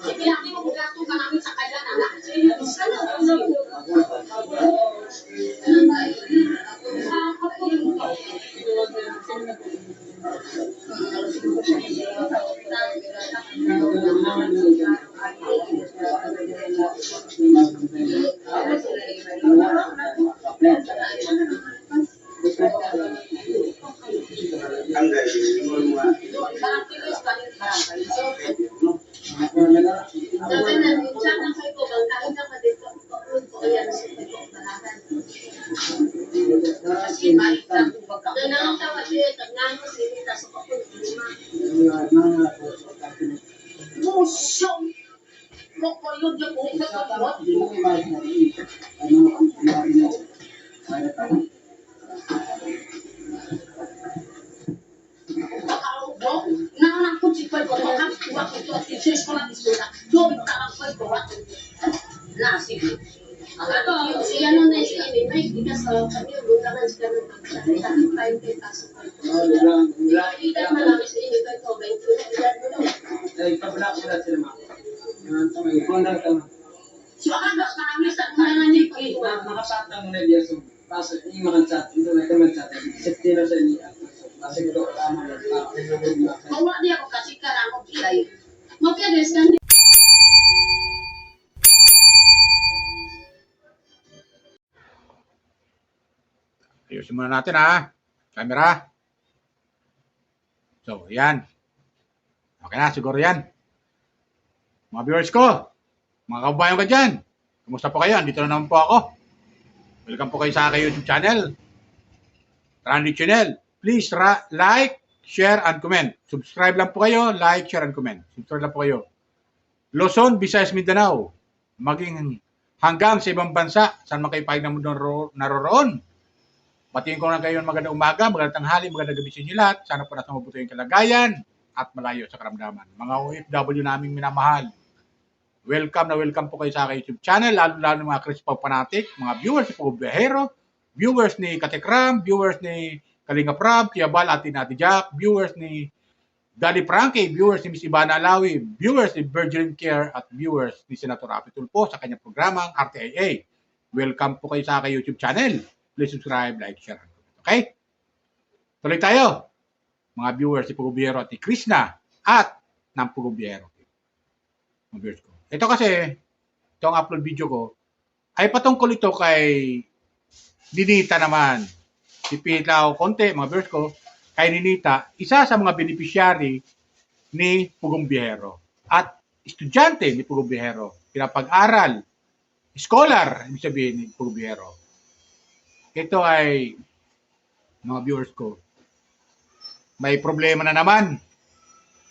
Sige, hindi mo gato ka namin sa kanya, anak. Ayusin muna natin ha. Camera. So, yan. Okay na, siguro yan. Mga viewers ko, mga kababayan ko dyan, kumusta po kayo? Andito na naman po ako. Welcome po kayo sa aking YouTube channel, Randy Channel. Please like, share, and comment. Subscribe lang po kayo, like, share, and comment. Subscribe lang po kayo. Luzon, Visayas, Mindanao, maging hanggang sa ibang bansa, saan man kayo pahig na mundo naroroon. Batiin ko na kayo ng magandang umaga, magandang tanghali, magandang gabi sa inyo lahat. Sana po nasa mabuti yung kalagayan at malayo sa karamdaman. Mga OFW naming minamahal, welcome na welcome po kayo sa aking YouTube channel, lalo-lalo ng mga Crispo fanatic, mga viewers ni Pugo Biyahero, viewers ni Katekram, viewers ni Kalinga Prab, Kiabal, Ate Nati Jack, viewers ni Daddy Frankie, viewers ni Miss Ivana Alawi, viewers ni Virgin Care, at viewers ni Senator Rafi Tulfo sa kanyang programang RTIA. Welcome po kayo sa aking YouTube channel. Please subscribe, like, share. Okay? Tuloy tayo. Mga viewers ni Pugo Biyahero at ni Krishna at ng Pugo Biyahero. Mga viewers ko. Ito kasi, itong upload video ko, ay patungkol ito kay Ninita naman. Ipihit lang ako konti, mga viewers ko, kay Ninita, isa sa mga beneficiary ni Pugong Biyahero at estudyante ni Pugong Biyahero. Pinapag-aral, scholar, ibig sabihin ni Pugong Biyahero. Ito ay, mga viewers ko, may problema na naman.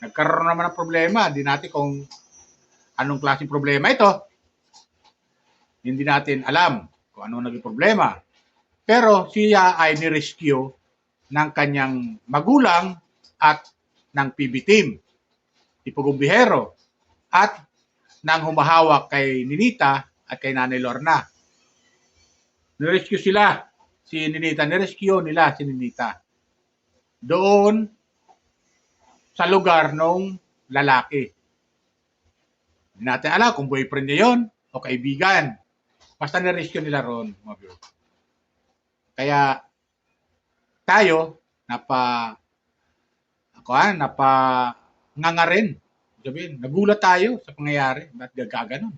Nagkaroon naman ng problema. Hindi natin kung anong klaseng problema ito. Hindi natin alam kung anong naging problema. Pero siya ay nirescue ng kanyang magulang at ng PB team, ni Pugong Biyahero, at ng humahawak kay Ninita at kay Nanay Lorna. Nirescue sila. Si Ninita, nirescue nila si Ninita doon sa lugar ng lalaki. Hindi natin alam kung boyfriend niya yun o kaibigan. Basta nirescue nila roon. Kaya tayo, nganga rin. Sabihin, nagulat tayo sa pangyayari. Ba't gaganon?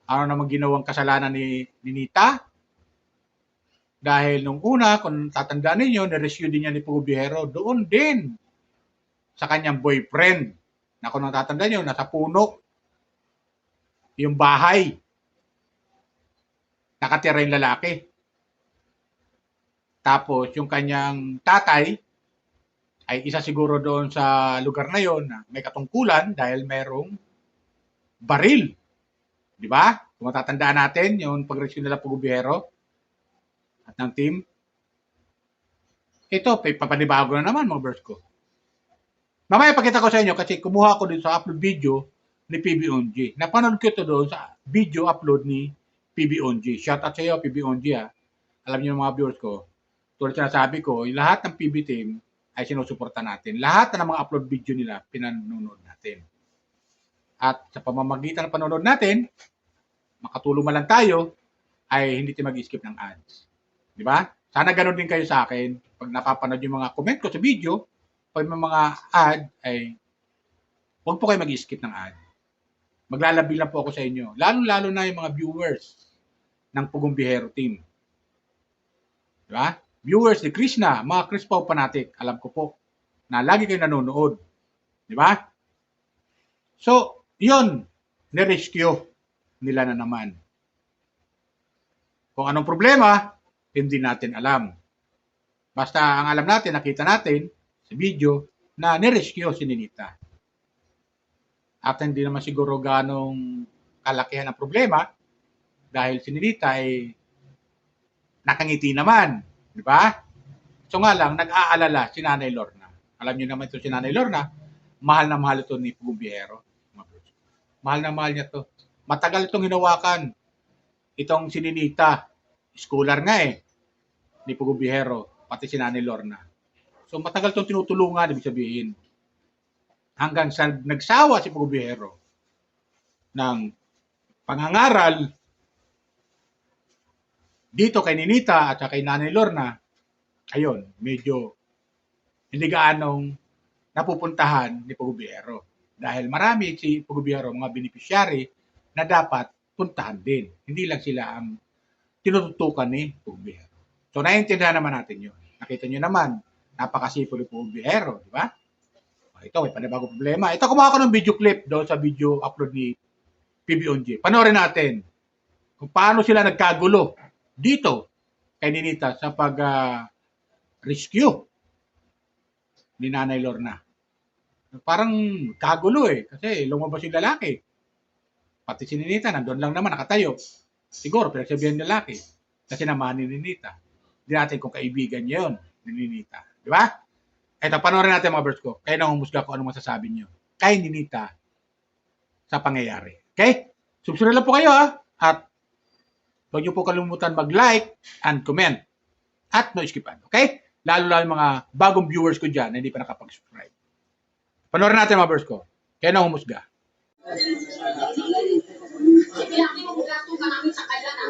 Ano naman ginawang kasalanan ni Ninita? Dahil nung una, kung tatandaan ninyo, nirescue din niya ni Pugo Biyahero doon din sa kanyang boyfriend. Na kung natatandaan niyo, nasa puno yung bahay. Nakatira yung lalaki. Tapos yung kanyang tatay ay isa siguro doon sa lugar na yon na may katungkulan dahil merong baril. Di ba? Kung matatandaan natin, yung pag-rescue nila Pugo Biyahero at ng team. Ito, papanibago na naman mga birds ko. Mamaya pakita ko sa inyo kasi kumuha ko din sa upload video ni PB-ONG. Napanood ko ito doon sa video upload ni PB-ONG. Shout out sa iyo, PB-ONG ha. Alam niyo mga viewers ko, tulad sa nasabi ko, yung lahat ng PB team ay sinusuporta natin. Lahat na ng mga upload video nila, pinanonood natin. At sa pamamagitan ng panonood natin, makatulong man lang tayo, ay hindi tayo mag-skip ng ads. Di ba? Sana ganun din kayo sa akin. Pag napapanood yung mga comment ko sa video, pag may mga ad, ay huwag po kayo mag-skip ng ad. Maglalabi lang po ako sa inyo. Lalo-lalo na yung mga viewers ng Pugong Biyahero team. Di ba? Viewers ni Krishna, mga Chris Pao fanatic, alam ko po na lagi kayo nanonood. Di ba? So, yun, nirescue nila na naman. Kung anong problema, hindi natin alam. Basta ang alam natin, nakita natin sa video na nirescue si Ninita. At hindi naman siguro ganong kalakihan ng problema dahil si Ninita ay nakangiti naman. Di ba? So nga lang, nag-aalala si Nanay Lorna. Alam niyo naman ito si Nanay Lorna, mahal na mahal ito ni Pugong Biyahero. Mahal na mahal niya ito. Matagal itong hinawakan. Itong si Ninita, scholar nga ni Pugong Biyahero, pati si Nanay Lorna. So matagal itong tinutulungan, ibig sabihin. Hanggang sa nagsawa si Pugong Biyahero ng pangangaral dito kay Ninita at kay Nanay Lorna, ayun, medyo hindi gaanong napupuntahan ni Pugong Biyahero. Dahil marami si Pugong Biyahero, mga beneficiary na dapat puntahan din. Hindi lang sila ang tinututukan ni Pugong Biyahero. So, naiintindihan naman natin yun. Nakita nyo naman, napakasipol ni Pugong Biyahero, di ba? Ito, may panibagong problema. Ito, kumuha ko ng video clip doon sa video upload ni PBONJ. Panoorin natin kung paano sila nagkagulo dito kay Ninita sa pag-rescue ni Nanay Lorna. Parang kagulo kasi lumabas yung lalaki. Pati si Ninita, nandun lang naman, nakatayo. Siguro, pinagsabihan ng lalaki. Kasi naman ni Ninita. Hindi natin kung kaibigan niya yun, ni Ninita. Di ba? Ito, panoorin natin mga birds ko. Kayo na humusga kung anong masasabi niyo kay Ninita sa pangyayari. Okay? Subscribe lang po kayo at huwag niyo po kalimutan mag-like and comment at no skipan. Okay? Lalo yung mga bagong viewers ko dyan na hindi pa nakapag-subscribe. Panoorin natin mga birds ko. Kayo na humusga. Sige, hindi mo gato ka namin sa kanya na.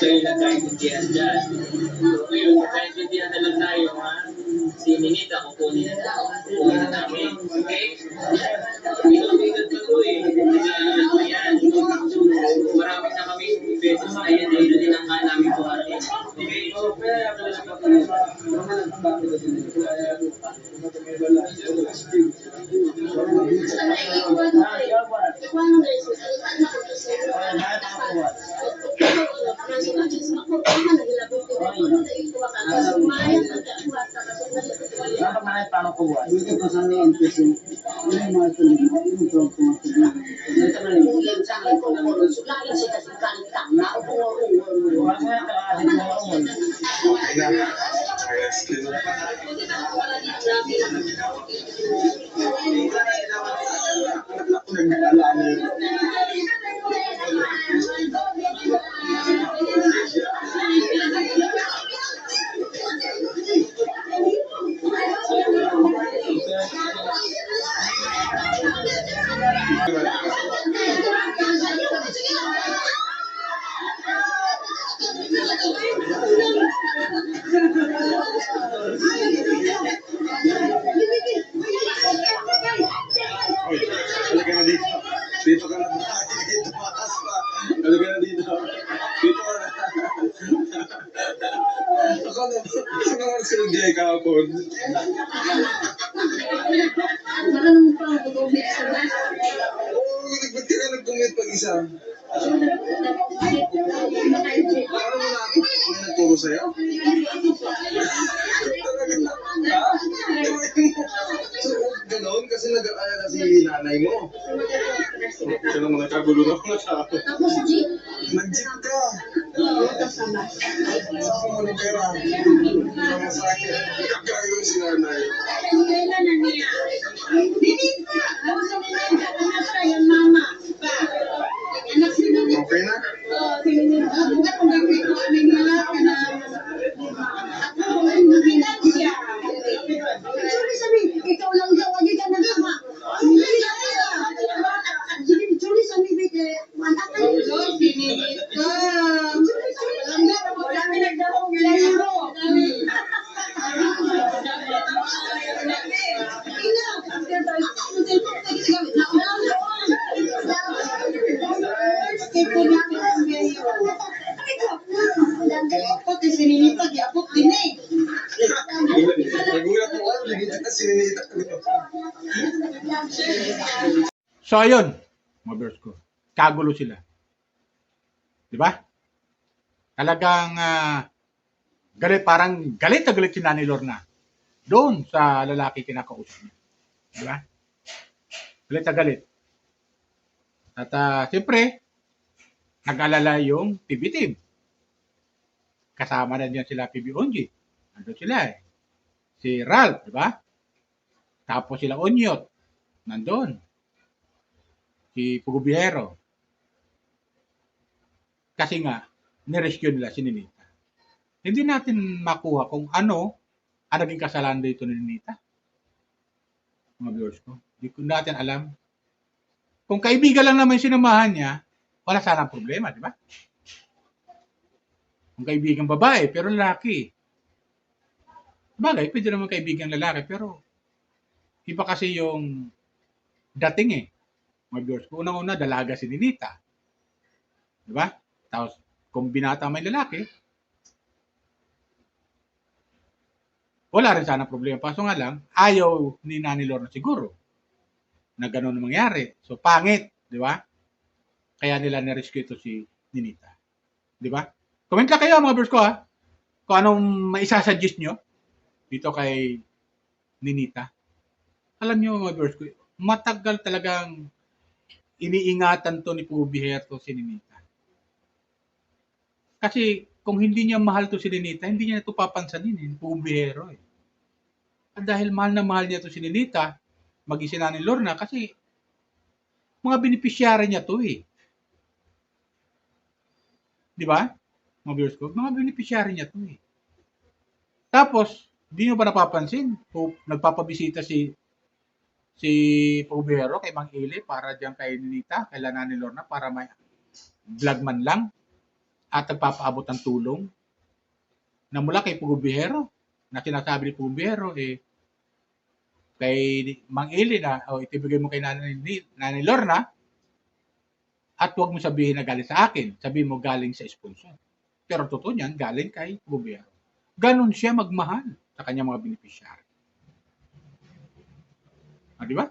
So yun ang kaintindihan dyan. Ngayon, kaintindihan na lang tayo, ha? Si Ninita, kukunin na namin. Okay? Bigat na to Ayan. Marami na kami beses na yan. Ayun na din ang namin buhatin. Okay? Paano ko buwan? Uyan sa akin kung sulayan siya kasi kalitang na upo. Uy, halika na dito. Dito ka na. Dito matas pa. Halika na dito. Dito ka na. Ako naman sinundihay kahapon. Oo, ba't ka na nag-commit pag-isa? Paano mo na may nagturo sa'yo? Talaga na. Ha? So, ganoon kasi nag-aalala si nanay mo. Siya naman nagkagulo na ako na tao. Tapos, G, Nag-jeep ka. Saan mo ng pera? Para sa akin. Kakayo si nanay. kailan na niya? Dinita! Ako sa dinita, anak ka yung mama. Anak si Dinita. Okay na? Bukat kung gagawin ko, may malaka na. Ako, hindi siya. Sabi, ikaw lang daw, hindi ka nagama. Hindi na kaya. Sorry, sabi, anak ka. Dinita. Alam nga, kami nagdawang layro. Nagulat mo ako, hindi ka sininita. So, ayun, mga viewers ko. Kagulo sila. Di ba? Talagang galit, parang galit na galit si Nanay Lorna doon sa lalaki kinakausap niya. Di ba? Galit na galit. At siyempre, nag-alala yung PB team. Kasama na diyan sila PB Onji. Nandun sila eh. Si Ralph, di ba? Tapos sila Onyot. Nandun. Si Pugubiero. Kasi nga, nirescue nila si Ninita. Hindi natin makuha kung ano ang naging kasalanan dito ni Ninita. Mga viewers ko. Hindi ko natin alam. Kung kaibigan lang naman yung sinamahan niya, wala sana problema, di ba? Kung kaibigan babae, pero lalaki. Bagay, pwede naman kaibigan lalaki, pero iba kasi yung dating eh. Mga viewers ko. Unang-una, dalaga si Ninita. Di ba? Tapos, kung binata may lalaki, wala rin sana problema. Paso nga lang, ayaw ni Nanay Lorna siguro na gano'n ang mangyari. So, pangit, di ba? Kaya nila na-rescue ito si Ninita. Di ba? Comment lang kayo mga viewers ko ha. Kung anong maisasuggest nyo dito kay Ninita. Alam nyo mga viewers ko, matagal talagang iniingatan to ni Pugubiero si Ninita. Kasi kung hindi niya mahal to si Ninita, hindi niya ito papansanin eh, Pugubiero eh. At dahil mahal na mahal niya to si Ninita, mag-isina ni Lorna kasi mga beneficiary niya to eh. Di ba? Mga viewers ko, mga beneficiary niya to eh. Tapos, di nyo ba napapansin? Kung nagpapabisita si Pugubiero kay Mang Ili para diyan kay Ninita, kay Nanay Lorna para may vlog man lang at nagpapaabot ng tulong na mula kay Pugubiero na sinasabi ni Pugubiero eh kay Mang Ili na itibigay mo kay Nanay Lorna at huwag mo sabihin na galing sa akin, sabihin mo galing sa sponsor. Pero totoo niyan, galing kay Pugubiero. Ganon siya magmahal sa kanyang mga beneficiary. Di ba?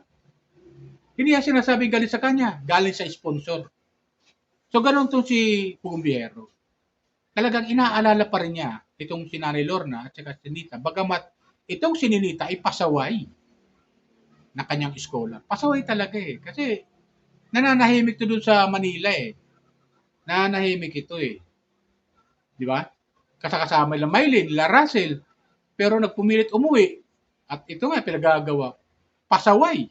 Hindi niya sinasabing galing sa kanya, galing sa sponsor. So, ganon to si Pugubiero. Talagang inaalala pa rin niya itong si Nanay Lorna at saka si Ninita. Bagamat itong si Ninita ay pasaway ng kanyang scholar. Pasaway talaga eh. Kasi nananahimik to doon sa Manila eh. Nananahimik ito eh. Di ba? Kasama nila Mylene, nila Russell. Pero nagpumilit umuwi. At ito nga, pinagagawa. Pasaway.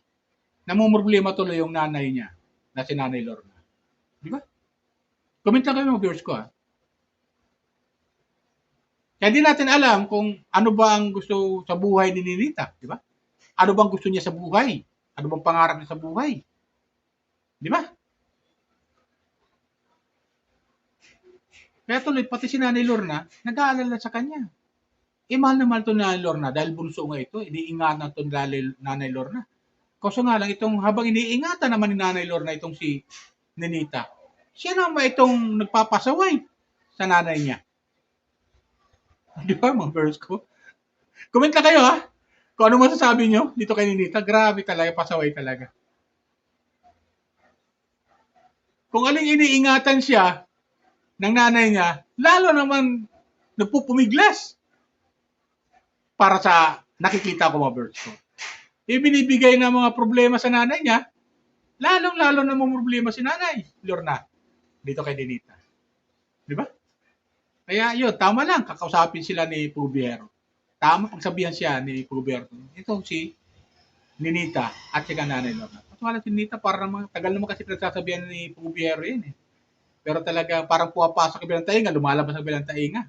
Namumroblema tuloy yung nanay niya na si Nanay Lorna. Di ba? Comment lang kayo mga viewers ko ha. Kaya di natin alam kung ano ba ang gusto sa buhay ni Ninita. Di ba? Ano bang gusto niya sa buhay? Ano bang pangarap niya sa buhay? Di ba? Kaya tuloy, pati si Nanay Lorna, nag-aalala sa kanya. Mahal na mahal ito Nanay Lorna dahil bunso nga ito, iniingatan ito Nanay Lorna. Kaso nga lang, habang iniingatan naman ni Nanay Lorna itong si Ninita, siya naman itong nagpapasaway sa nanay niya. Di ba mga viewers ko? Comment lang kayo ha. Kung ano masasabi nyo dito kay Ninita, grabe talaga, pasaway talaga. Kung aling iniingatan siya ng nanay niya, lalo naman nagpupumiglas para sa nakikita ko mga viewers ko. Ibinibigay na mga problema sa nanay niya, lalong-lalo na mga problema si Nanay Lorna dito kay Ninita. Di ba? Kaya yun, tama lang, kakausapin sila ni Pugubiero. Tama pagsabihan siya ni Pugubiero. Ito si Ninita at sika Nanay Lorna. At wala si Ninita, parang tagal naman kasi pinagsasabihan ni Pugubiero yun eh. Pero talaga parang pumapasok sa bilang tainga, lumalabas sa bilang tainga.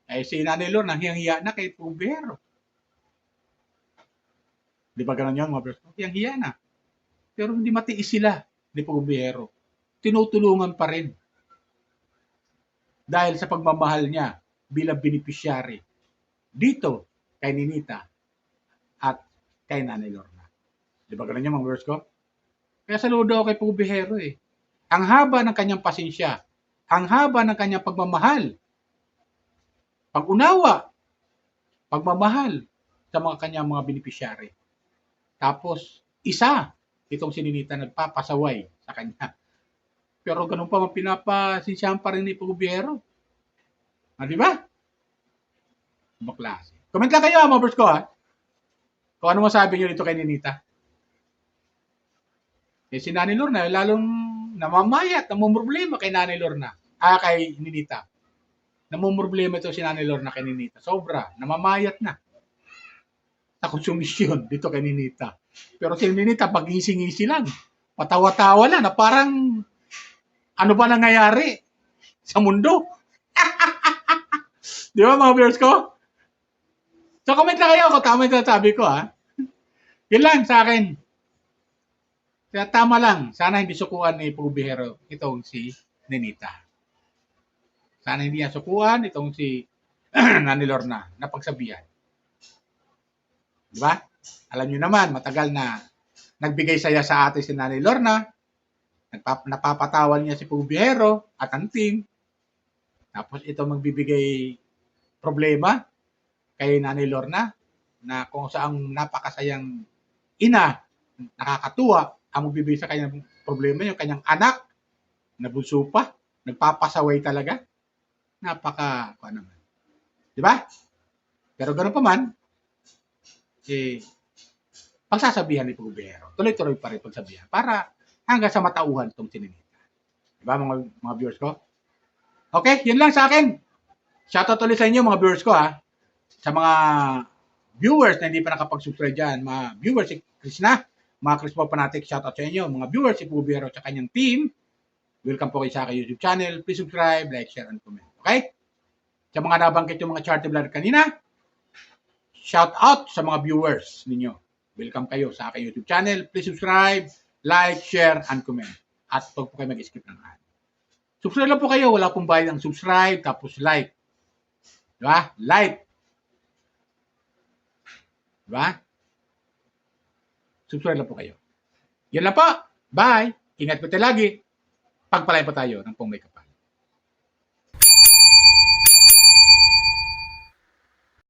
Eh si Nanay Lorna, hiyang-hiya na kay Pugubiero. Di ba ganun yun mga bros? Hiyang-hiya na. Pero hindi matiis sila ni Pugubiero. Tinutulungan pa rin. Dahil sa pagmamahal niya bilang beneficiary dito kay Ninita at kay Nanay Lorna. Di ba ganun yung mga words ko? Kaya saludo ako kay Pugubiero eh. Ang haba ng kanyang pasensya, ang haba ng kanyang pagmamahal, pag-unawa, pagmamahal sa mga kanyang mga beneficiary. Tapos, isa, itong si Ninita nagpapasaway sa kanya. Pero ganun pa, pinapasensyahan pa rin ni Pugubiero. Di ba? Ibang klase. Comment lang kayo, mga bros ko, ha? Kung ano masabi nyo dito kay Ninita. Eh, si Nanay Lorna, lalong namamayat, namumroblema kay Nanay Lorna. Kay Ninita. Namumroblema ito si Nanay Lorna kay Ninita. Sobra, namamayat na. Sa konsumisyon dito kay Ninita. Pero si Ninita, pag-ngisi-ngisi lang. Patawa-tawa lang na parang ano ba nangyayari sa mundo? Di ba mga viewers ko? So comment lang kayo kung tama yung sabi ko ha. Yun lang sa akin. Kaya tama lang. Sana hindi sukuan ni Pugubiero itong si Ninita. Sana hindi niya sukuan itong si Nanay Lorna na pagsabihan. Di ba? Alam niyo naman, matagal na nagbigay saya sa atin si Nanay Lorna. Napapatawan niya si Pugubiero at ang team. Tapos ito magbibigay problema kay Nanay Lorna na kung saang napakasayang ina, nakakatuwa, ang magbibigay sa kanyang problema yung kanyang anak na bunso pa, nagpapasaway talaga. Ano naman. Di ba? Pero ganoon pa man, pagsasabihan ni Pugubiero, tuloy-tuloy pa rin pagsabihan para hanggang sa matauhan itong si Ninita. Diba mga viewers ko? Okay, yun lang sa akin. Shoutout ulit sa inyo mga viewers ko ha. Sa mga viewers na hindi pa nakapag-subscribe dyan, mga viewers si Krishna, mga Krispo Fanatic, shoutout sa inyo. Mga viewers si Pugubiero at kanyang team, welcome po kayo sa aking YouTube channel. Please subscribe, like, share, and comment. Okay? Sa mga nabanggit yung mga charity vlog kanina, shoutout sa mga viewers ninyo. Welcome kayo sa aking YouTube channel. Please subscribe, like, share, and comment. At huwag po kayo mag-skip ng ad. Subscribe lang po kayo. Wala pong bayad ng subscribe, tapos like. Diba? Like. Diba? Subscribe lang po kayo. Yan lang po. Bye. Ingat po tayo lagi. Pagpalain po tayo ng pong may kapal.